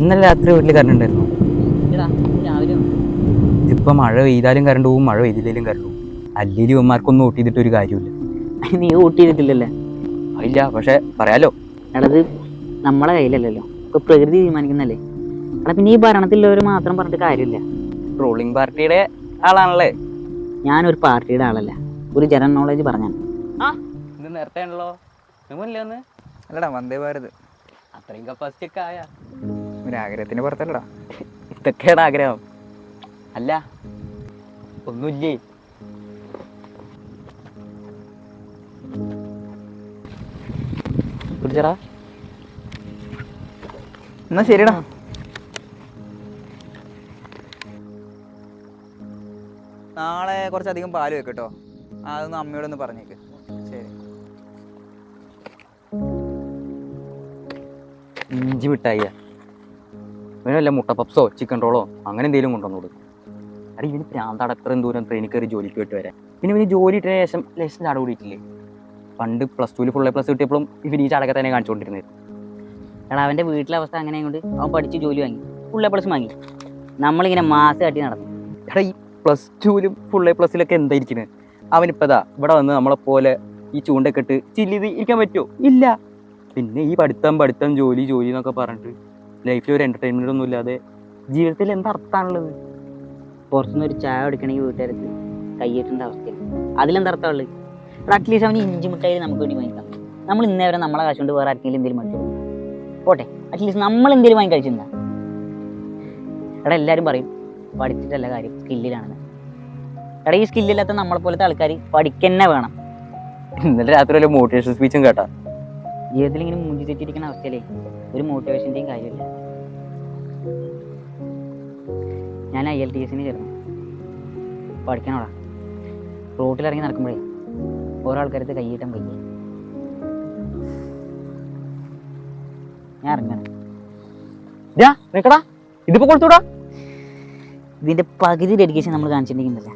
ഇന്നലെ രാത്രി വീട്ടിൽ കറണ്ട് ഉണ്ടായിരുന്നു. രാവിലെ ഇപ്പം മഴ പെയ്താലും കറണ്ട് പോവും, മഴ പെയ്തില്ലേലും കറണ്ട് പോവും. അല്ലെങ്കിൽ ഇവന്മാർക്കൊന്നും വോട്ട് ചെയ്തിട്ട് ഒരു കാര്യമില്ല. നീ വോട്ട് ചെയ്തിട്ടില്ലല്ലേ? ഇല്ല, പക്ഷെ പറയാലോ. എടത് നമ്മളെ കയ്യിലല്ലല്ലോ, ഇപ്പൊ പ്രകൃതി തീരുമാനിക്കുന്നല്ലേ. എടാ പിന്നെ ഈ ഭരണത്തിലുള്ളവർ മാത്രം പറഞ്ഞിട്ട് കാര്യമില്ല. റൂളിംഗ് പാർട്ടിയുടെ ആളാണല്ലേ? ഞാനൊരു പാർട്ടിയുടെ ആളല്ല, ഒരു ജനറൽ നോളേജ് പറഞ്ഞാണ്. ഇത് നേരത്തെ ആണല്ലോ. അല്ലടാ, വന്ദേ ഭാരത് അത്രയും കപ്പാസിറ്റി ഒക്കെ ആയ ഒരാഗ്രഹത്തിന് പുറത്തല്ലടാ. ഇതൊക്കെയാണ് ആഗ്രഹം. അല്ല, ഒന്നുമില്ലേ? കുടിച്ചടാ. എന്നാ ശരിടാ. നാളെ കുറച്ചധികം പാല് വെക്കട്ടോ. അതൊന്ന് അമ്മയോടൊന്ന് പറഞ്ഞേക്ക്. ശരി. ഇഞ്ചി മിഠായിയ ഇവനല്ല മുട്ട പപ്സോ ചിക്കൻ റോളോ അങ്ങനെ എന്തെങ്കിലും കൊണ്ടുവന്നു കൊടുക്കും. അടി ഇവന് പ്രാന്താട് അത്രയും ദൂരം ട്രെയിനിൽ കയറി ജോലിക്ക് പോയിട്ട് വരാൻ. പിന്നെ ഇവന് ജോലി ഇട്ടതിന് ശേഷം ലക്ഷം ചാട കൂടിയിട്ടില്ലേ? പണ്ട് +2 ഫുൾ A+ കിട്ടിയപ്പോഴും ഇവന് ഈ ചാടക തന്നെ കാണിച്ചുകൊണ്ടിരുന്നത്. എടാ അവൻ്റെ വീട്ടിലെ അവസ്ഥ അങ്ങനെ കൊണ്ട് അവൻ പഠിച്ച് ജോലി വാങ്ങി, ഫുൾ A+ വാങ്ങി. നമ്മളിങ്ങനെ മാസ് കാട്ടി നടന്നു. എടാ ഈ +2 ഫുൾ A+ എന്തായിരിക്കുന്നത്? അവനിപ്പതാ ഇവിടെ വന്ന് നമ്മളെപ്പോലെ ഈ ചൂണ്ടൊക്കെ ഇട്ട് ചില്ല് ചെയ്ത് ഇരിക്കാൻ പറ്റുമോ? ഇല്ല. പിന്നെ ഈ പഠിത്തം ജോലി എന്നൊക്കെ പറഞ്ഞിട്ട് ലൈഫിൽ ഒരു എൻ്റർടൈൻമെൻ്റ് ഒന്നും ഇല്ലാതെ ജീവിതത്തിൽ എന്താ അർത്ഥമാണുള്ളത്? പുറത്തുനിന്ന് ഒരു ചായ എടുക്കണമെങ്കിൽ വീട്ടുകാർക്ക് കൈയ്യേറ്റേണ്ട അവസ്ഥയാണ്. അതിലെന്താ അർത്ഥമുള്ളത്? അറ്റ്ലീസ്റ്റ് അവന് ഇഞ്ചി മിഠായി നമുക്ക് വേണ്ടി വാങ്ങിക്കാം. നമ്മൾ ഇന്നേ വരെ നമ്മളെ കാശ് കൊണ്ട് വേറെ ആർക്കെങ്കിലും എന്തെങ്കിലും മേടിച്ചു പോട്ടെ, അറ്റ്ലീസ്റ്റ് നമ്മൾ എന്തെങ്കിലും വാങ്ങി കഴിച്ചിട്ടുണ്ടാ? എടാ എല്ലാവരും പറയും പഠിച്ചിട്ടല്ല കാര്യം, സ്കില്ലിലാണെന്ന്. എടാ ഈ സ്കില്ലില്ലാത്ത നമ്മളെ പോലത്തെ ആൾക്കാർ പഠിക്കന്നെ വേണം. ഇന്നലെ രാത്രി വല്ല മോട്ടിവേഷൻ സ്പീച്ചും കേട്ടാ? ജീവിതത്തിൽ ഇങ്ങനെ മുഞ്ചി തെറ്റിയിരിക്കുന്ന അവസ്ഥയിലേ ഒരു മോട്ടിവേഷൻ്റെയും കാര്യമില്ല. ഞാൻ IELTS ചേർന്നു പഠിക്കണോടാ. റോട്ടിലിറങ്ങി നടക്കുമ്പോഴേ ഓരോ ആൾക്കാരത്ത് കൈയ്യിട്ടാൻ വയ്യ. ഞാൻ ഇറങ്ങാണ്. ഇതിപ്പോ കൊടുത്തൂടാ. ഇതിൻ്റെ പകുതി ഡെഡിക്കേഷൻ നമ്മൾ കാണിച്ചിട്ടുണ്ടെങ്കിലല്ല